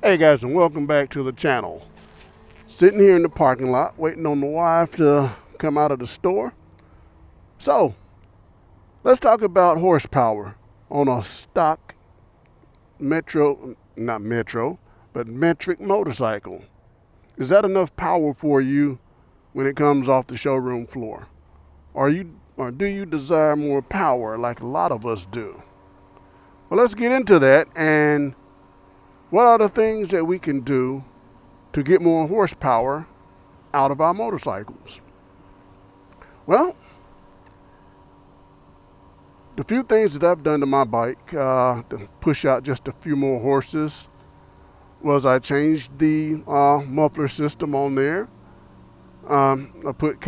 Hey guys, and welcome back to the channel. Sitting here in the parking lot waiting on the wife to come out of the store. So let's talk about horsepower on a stock metric motorcycle. Is that enough power for you when it comes off the showroom floor? Or do you desire more power like a lot of us do? Well, let's get into that, and what are the things that we can do to get more horsepower out of our motorcycles? Well, the few things that I've done to my bike to push out just a few more horses was I changed the muffler system on there. I put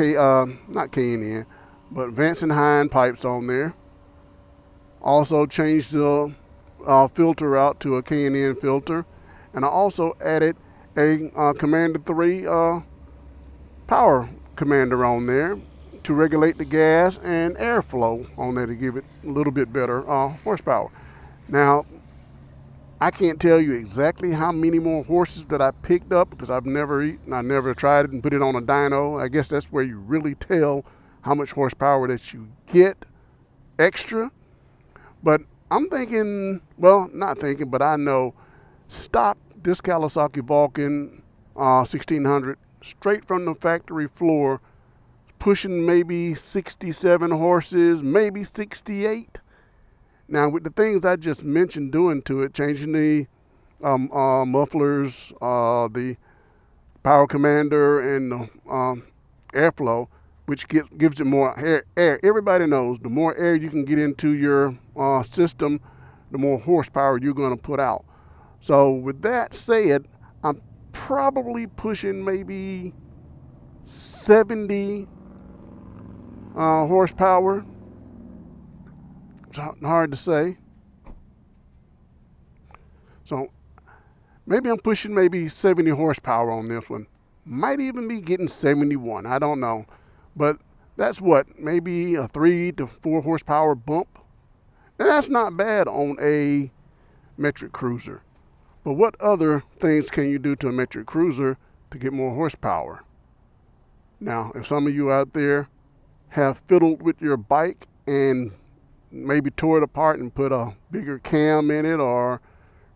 not K&N, but Vance and Hine pipes on there. Also changed the filter out to a K&N filter, and I also added a Commander 3 power commander on there to regulate the gas and airflow on there to give it a little bit better horsepower. Now, I can't tell you exactly how many more horses that I picked up because I never tried it and put it on a dyno. I guess that's where you really tell how much horsepower that you get extra. But I'm thinking, well, not thinking, but I know stock this Kawasaki Vulcan 1600 straight from the factory floor, pushing maybe 67 horses, maybe 68. Now, with the things I just mentioned doing to it, changing the mufflers, the power commander, and the airflow, which gives it more air. Everybody knows the more air you can get into your system, the more horsepower you're going to put out. So with that said, I'm probably pushing maybe 70 horsepower. It's hard to say. So maybe I'm pushing maybe 70 horsepower on this one. Might even be getting 71. I don't know. But that's what, maybe a 3 to 4 horsepower bump. And that's not bad on a metric cruiser. But what other things can you do to a metric cruiser to get more horsepower? Now, if some of you out there have fiddled with your bike and maybe tore it apart and put a bigger cam in it or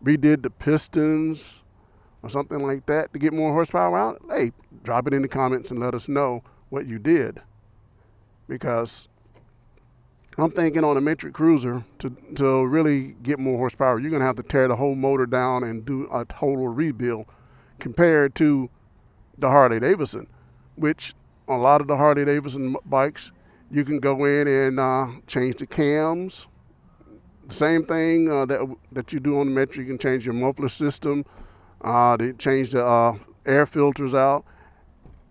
redid the pistons or something like that to get more horsepower out, hey, drop it in the comments and let us know what you did. Because I'm thinking on a metric cruiser to really get more horsepower, you're going to have to tear the whole motor down and do a total rebuild compared to the Harley Davidson, which a lot of the Harley Davidson bikes, you can go in and change the cams. The same thing that you do on the metric, you can change your muffler system, they change the air filters out.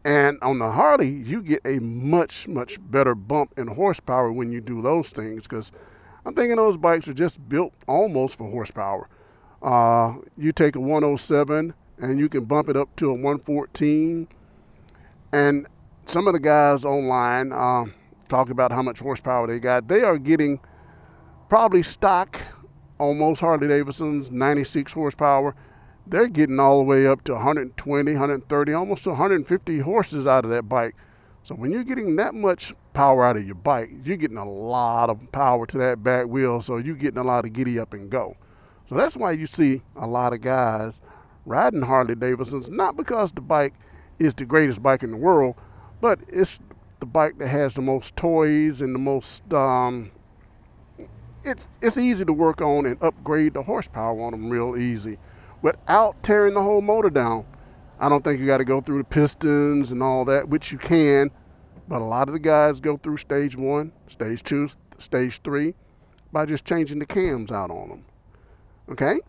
And on the Harley, you get a much, much better bump in horsepower when you do those things, because I'm thinking those bikes are just built almost for horsepower. You take a 107 and you can bump it up to a 114. And some of the guys online talk about how much horsepower they got. They are getting probably stock, almost Harley Davidson's 96 horsepower. They're getting all the way up to 120, 130, almost to 150 horses out of that bike. So when you're getting that much power out of your bike, you're getting a lot of power to that back wheel, so you're getting a lot of giddy up and go. So that's why you see a lot of guys riding Harley Davidsons, not because the bike is the greatest bike in the world, but it's the bike that has the most toys and the most, it's easy to work on and upgrade the horsepower on them real easy without tearing the whole motor down. I don't think you got to go through the pistons and all that, which you can, but a lot of the guys go through stage 1, stage 2, stage 3 by just changing the cams out on them. Okay?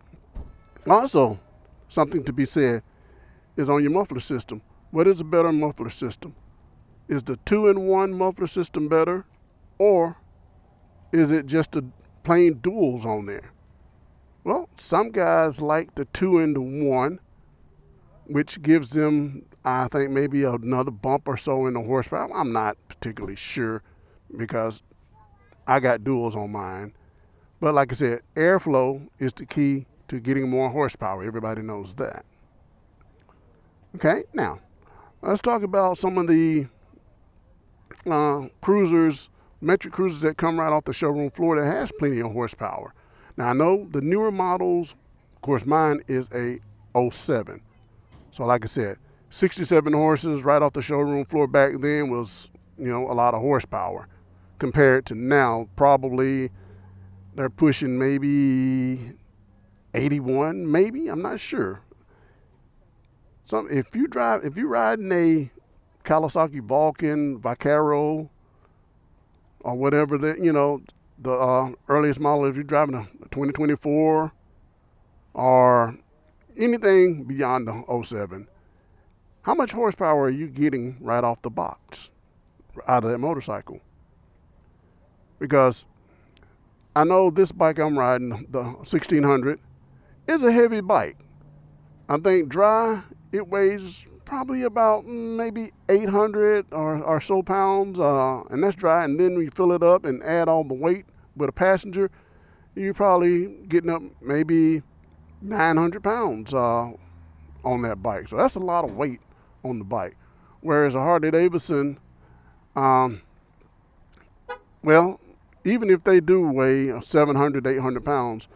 Also, something to be said is on your muffler system. What is a better muffler system? Is the 2-in-1 muffler system better, or is it just a plain duals on there? Well, some guys like the 2-in-1, which gives them, I think, maybe another bump or so in the horsepower. I'm not particularly sure because I got duals on mine. But like I said, airflow is the key to getting more horsepower. Everybody knows that. Okay, now let's talk about some of the cruisers, metric cruisers that come right off the showroom floor that has plenty of horsepower. Now I know the newer models, of course mine is a 07. So like I said, 67 horses right off the showroom floor back then was, a lot of horsepower. Compared to now, probably they're pushing maybe 81, maybe, I'm not sure. So if you're riding a Kawasaki Vulcan, Vaquero, or whatever the earliest model, if you're driving a 2024 or anything beyond the 07, how much horsepower are you getting right off the box out of that motorcycle? Because I know this bike I'm riding, the 1600, is a heavy bike. I think dry, it weighs probably about maybe 800 or so pounds, and that's dry. And then when you fill it up and add all the weight with a passenger, you're probably getting up maybe 900 pounds on that bike. So that's a lot of weight on the bike. Whereas a Harley Davidson, well, even if they do weigh 700, 800 pounds,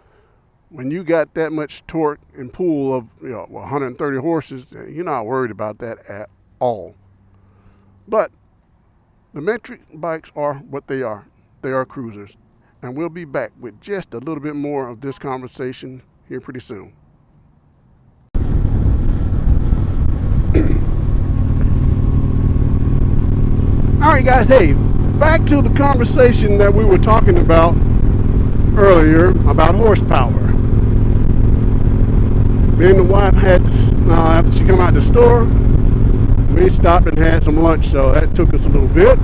when you got that much torque and pull of 130 horses, you're not worried about that at all. But the metric bikes are what they are. They are cruisers. And we'll be back with just a little bit more of this conversation here pretty soon. All right, guys, hey, back to the conversation that we were talking about earlier about horsepower. Me and the wife had, after she came out the store, we stopped and had some lunch, so that took us a little bit.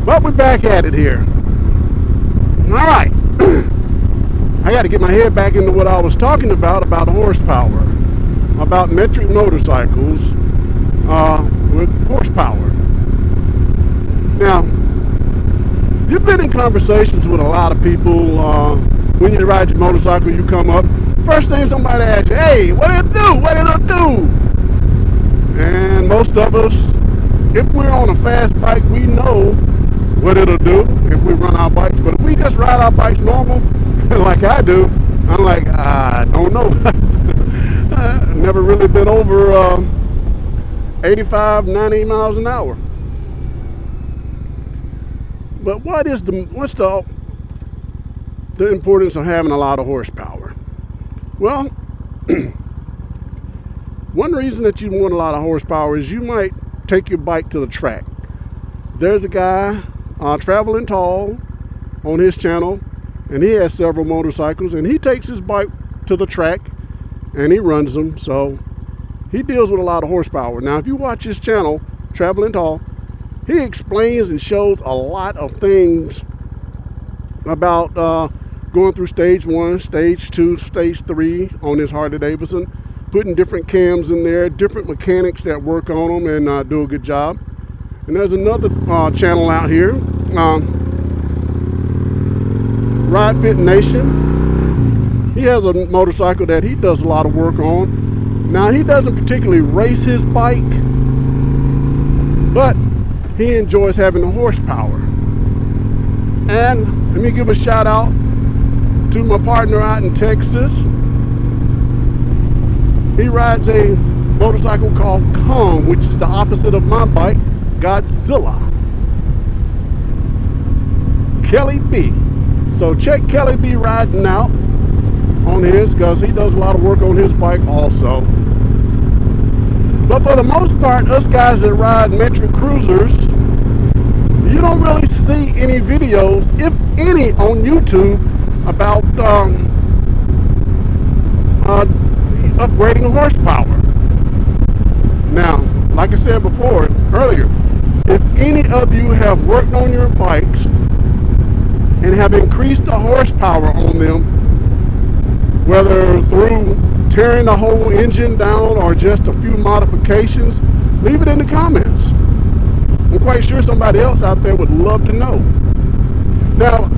But we're back at it here. All right. I got to get my head back into what I was talking about horsepower, about metric motorcycles with horsepower. Now, you've been in conversations with a lot of people. When you ride your motorcycle, you come up. First thing somebody asks you, hey, what did it do? What did it do? And most of us, if we're on a fast bike, we know what it'll do if we run our bikes. But if we just ride our bikes normal, like I do, I'm like, I don't know. I've never really been over 85, 90 miles an hour. But what's the importance of having a lot of horsepower? Well, one reason that you want a lot of horsepower is you might take your bike to the track. There's a guy traveling tall on his channel, and he has several motorcycles, and he takes his bike to the track and he runs them. So he deals with a lot of horsepower. Now, if you watch his channel, Traveling Tall, he explains and shows a lot of things about going through stage 1, stage 2, stage 3 on his Harley Davidson, putting different cams in there, different mechanics that work on them and do a good job. And there's another channel out here, Ride Fit Nation. He has a motorcycle that he does a lot of work on. Now, he doesn't particularly race his bike, but he enjoys having the horsepower. And let me give a shout out to my partner out in Texas. He rides a motorcycle called Kong, which is the opposite of my bike, Godzilla. Kelly B. So check Kelly B riding out on his, because he does a lot of work on his bike also. But for the most part, us guys that ride metric cruisers, you don't really see any videos, if any, on YouTube about upgrading the horsepower. Now, like I said before, earlier, if any of you have worked on your bikes and have increased the horsepower on them, whether through tearing the whole engine down or just a few modifications, leave it in the comments. I'm quite sure somebody else out there would love to know. Now,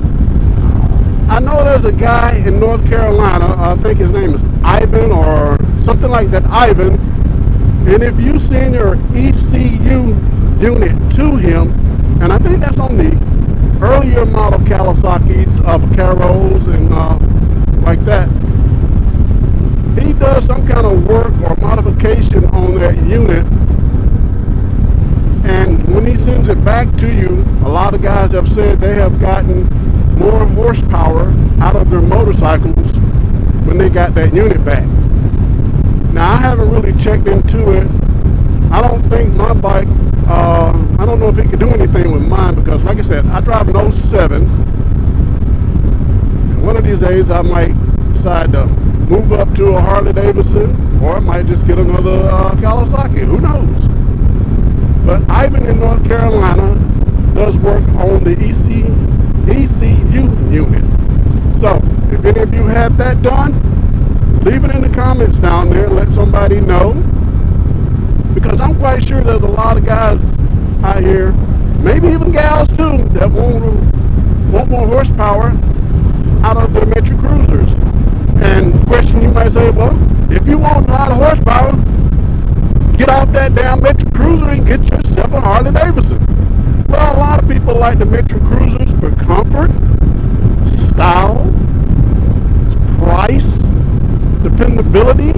I know there's a guy in North Carolina, I think his name is Ivan or something like that, Ivan. And if you send your ECU unit to him, and I think that's on the earlier model Kawasaki's, Vaqueros and like that, he does some kind of work or modification on that unit, and when he sends it back to you, a lot of guys have said they have gotten more horsepower out of their motorcycles when they got that unit back. Now, I haven't really checked into it. I don't think my bike, I don't know if it can do anything with mine, because like I said, I drive an 07. And one of these days I might decide to move up to a Harley Davidson, or I might just get another Kawasaki, who knows. But Ivan in North Carolina does work on the ECU unit. So if any of you have that done, leave it in the comments down there, let somebody know, because I'm quite sure there's a lot of guys out here, maybe even gals too, that want more horsepower out of their Metro Cruisers. And the question you might say, well, if you want a lot of horsepower, get off that damn Metro Cruiser and get yourself a Harley Davidson. Well, a lot of people like the Metro Cruisers for comfort, style, price, dependability.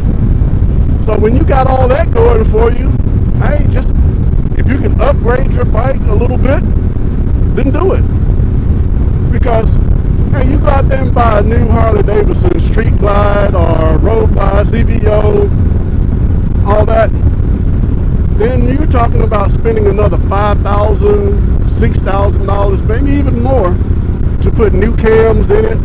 So when you got all that going for you, hey, just if you can upgrade your bike a little bit, then do it. Because hey, you go out there and buy a new Harley Davidson Street Glide or Road Glide, CVO, all that, then you're talking about spending another $5,000, $6,000, maybe even more, to put new cams in it,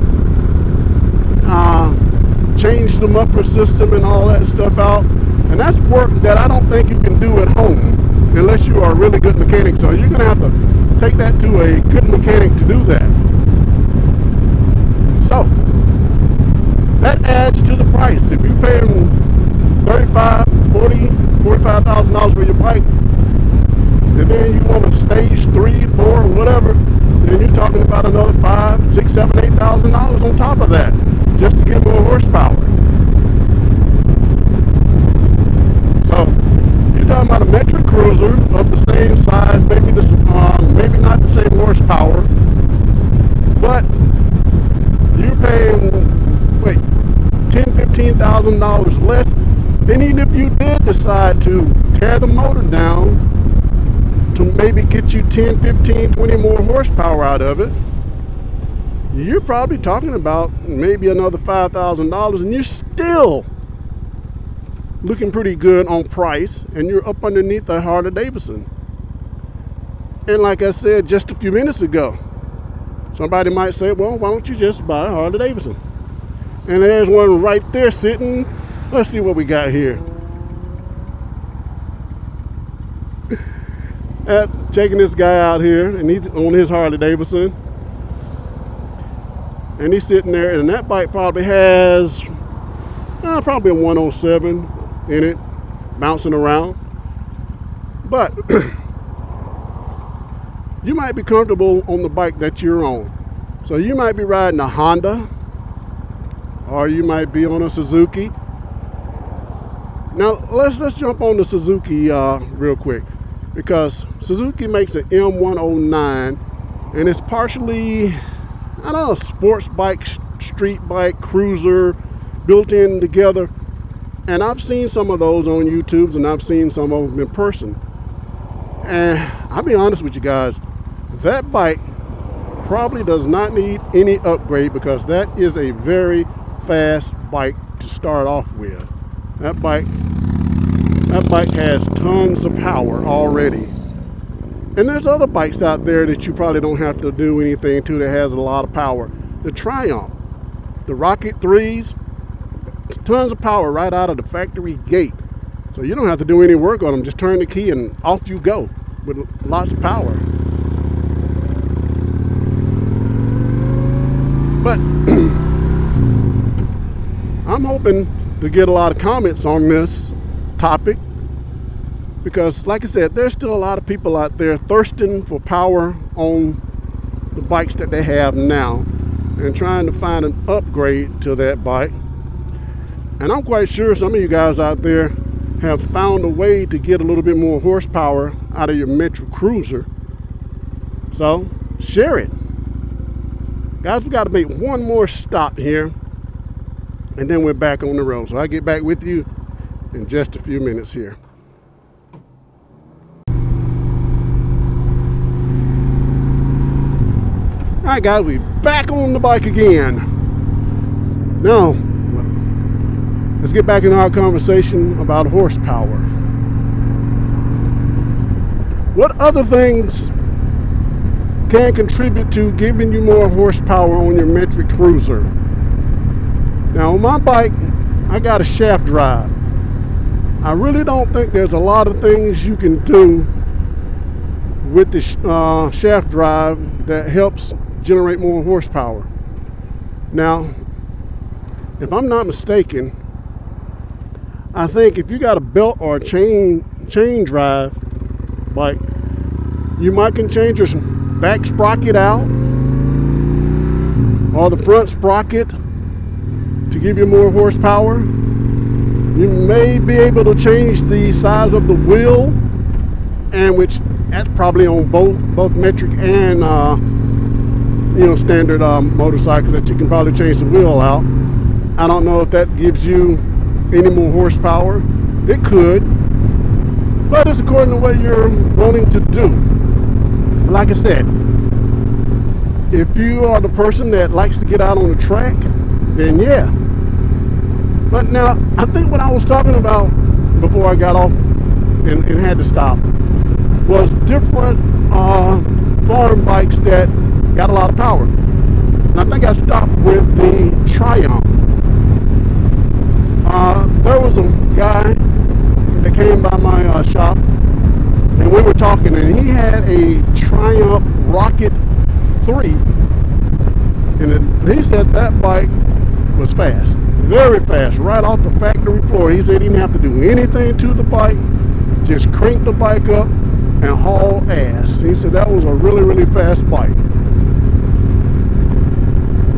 change the muffler system and all that stuff out. And that's work that I don't think you can do at home unless you are a really good mechanic. So you're going to have to take that to a good mechanic to do that. So that adds to the price. If you're paying $35,000, $40,000, $45,000 for your bike, and then you want a stage 3, 4, whatever, then you're talking about another $5,000, $6,000, $7,000, $8,000 on top of that, just to get more horsepower. So you're talking about a Metro Cruiser of the same size, maybe maybe not the same horsepower, but you're paying $10,000, $15,000 less. And even if you did decide to tear the motor down to maybe get you 10, 15, 20 more horsepower out of it, you're probably talking about maybe another $5,000, and you're still looking pretty good on price, and you're up underneath a Harley Davidson. And like I said just a few minutes ago, somebody might say, well, why don't you just buy a Harley Davidson? And there's one right there sitting. Let's see what we got here. Checking this guy out here, and he's on his Harley Davidson. And he's sitting there, and that bike probably has probably a 107 in it, bouncing around. But you might be comfortable on the bike that you're on. So you might be riding a Honda, or you might be on a Suzuki. Now let's jump on the Suzuki real quick, because Suzuki makes an M109, and it's partially, I don't know, sports bike, street bike, cruiser, built in together. And I've seen some of those on YouTube, and I've seen some of them in person. And I'll be honest with you guys, that bike probably does not need any upgrade, because that is a very fast bike to start off with. That bike has tons of power already. And there's other bikes out there that you probably don't have to do anything to that has a lot of power. The Triumph, the Rocket 3s, tons of power right out of the factory gate. So you don't have to do any work on them. Just turn the key and off you go with lots of power. But I'm hoping to get a lot of comments on this topic, because like I said, there's still a lot of people out there thirsting for power on the bikes that they have now. and trying to find an upgrade to that bike. And I'm quite sure some of you guys out there have found a way to get a little bit more horsepower out of your Metro Cruiser. So share it. Guys, we got to make one more stop here, and then we're back on the road. So I'll get back with you in just a few minutes here. All right, guys, we're back on the bike again. Now, let's get back into our conversation about horsepower. What other things can contribute to giving you more horsepower on your metric cruiser? Now, on my bike, I got a shaft drive. I really don't think there's a lot of things you can do with the shaft drive that helps generate more horsepower. Now, if I'm not mistaken, I think if you got a belt or a chain drive bike, you might can change your back sprocket out or the front sprocket to give you more horsepower. You may be able to change the size of the wheel, and which that's probably on both metric and standard motorcycles, that you can probably change the wheel out. I don't know if that gives you any more horsepower. It could, but it's according to what you're wanting to do. Like I said, if you are the person that likes to get out on the track, then yeah. But now, I think what I was talking about before I got off and had to stop was different farm bikes that got a lot of power. And I think I stopped with the Triumph. There was a guy that came by my shop, and we were talking, and he had a Triumph Rocket 3, and he said that bike was fast, very fast, right off the factory floor. He said he didn't have to do anything to the bike, just crank the bike up and haul ass. He said that was a really, really fast bike.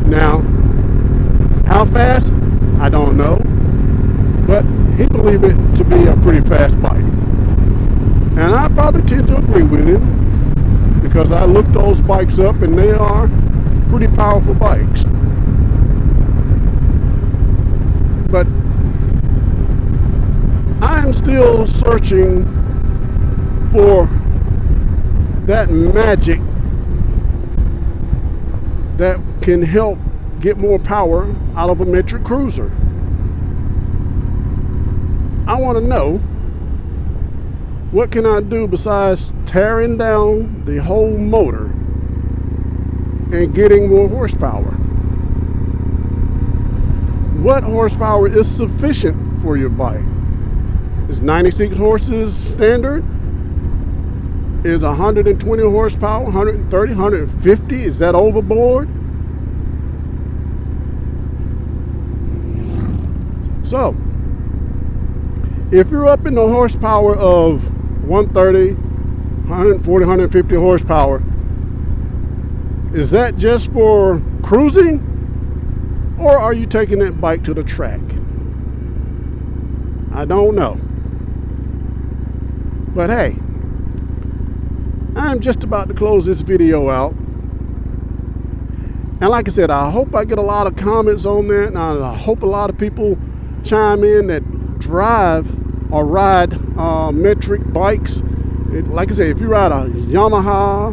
Now, how fast? I don't know, but he believed it to be a pretty fast bike. And I probably tend to agree with him, because I looked those bikes up and they are pretty powerful bikes. But I'm still searching for that magic that can help get more power out of a metric cruiser. I want to know, what can I do besides tearing down the whole motor and getting more horsepower? What horsepower is sufficient for your bike? Is 96 horses standard? Is 120 horsepower, 130, 150? Is that overboard? So, if you're up in the horsepower of 130, 140, 150 horsepower, is that just for cruising, or are you taking that bike to the track? I don't know. But hey, I'm just about to close this video out. And like I said, I hope I get a lot of comments on that, and I hope a lot of people chime in that drive or ride metric bikes. Like I said, if you ride a Yamaha,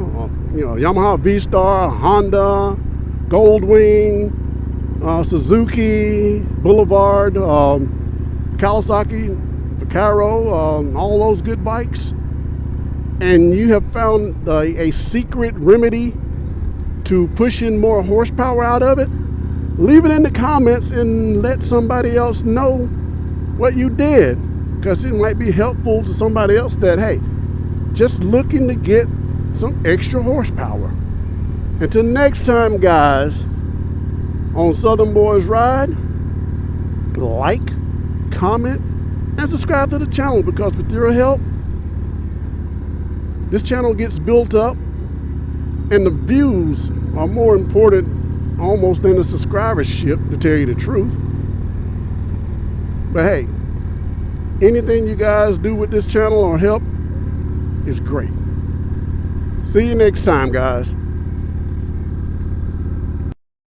Yamaha V-Star, Honda, Goldwing, Suzuki, Boulevard, Kawasaki, Vaquero, all those good bikes, and you have found a secret remedy to pushing more horsepower out of it, leave it in the comments and let somebody else know what you did, because it might be helpful to somebody else that, hey, just looking to get some extra horsepower. Until next time, guys, on Southern Boys Ride, like, comment, and subscribe to the channel, because with your help, this channel gets built up, and the views are more important almost in a subscribership, to tell you the truth. But hey, anything you guys do with this channel or help is great. See you next time, guys.